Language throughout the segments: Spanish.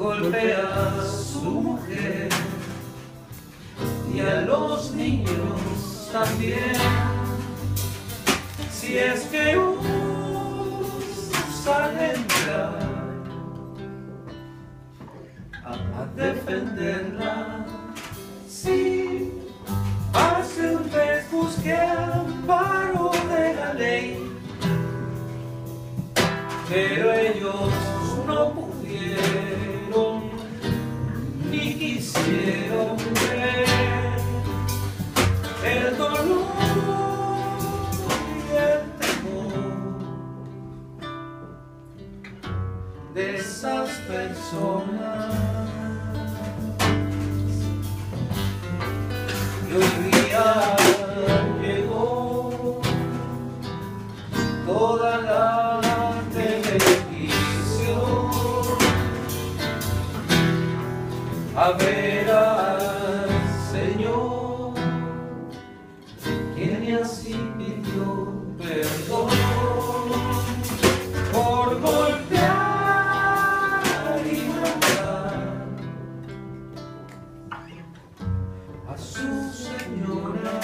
golpea a su mujer y a los niños también. Si es que usa entrar a defenderla, si hace un vez busque amparo de la ley, pero ellos no pudieron ni quisieron ver el dolor y el temor de esas personas. Y hoy día llegó toda la a ver al Señor, quien así pidió perdón por golpear y matar a su señora.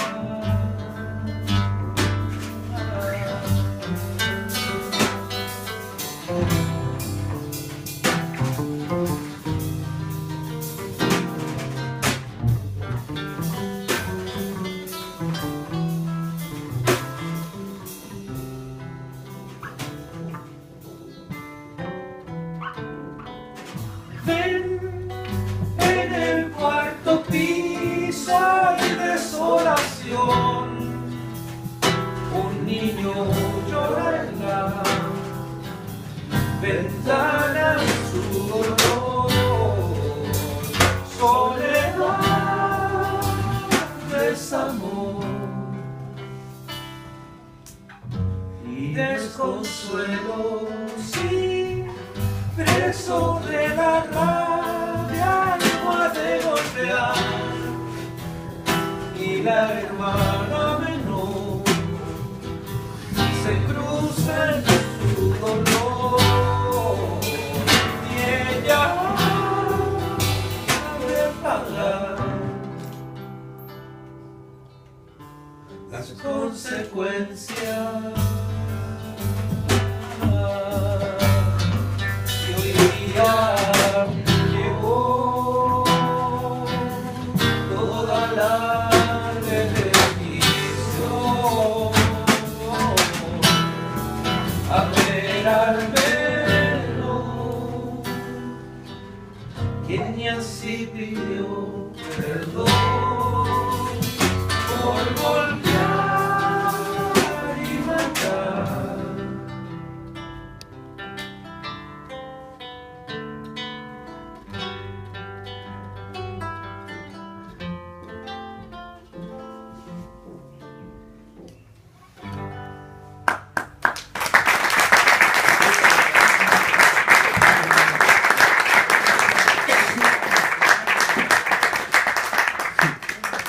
Ven, en el cuarto piso hay desolación, un niño llora en la ventana su dolor, soledad, desamor y desconsuelo. Sí, preso de la rabia no ha de golpear, y la hermana menor se cruza en su dolor, y ella ha de pagar las consecuencias. Llegó toda la televisión a ver al velo, quien así pidió perdón.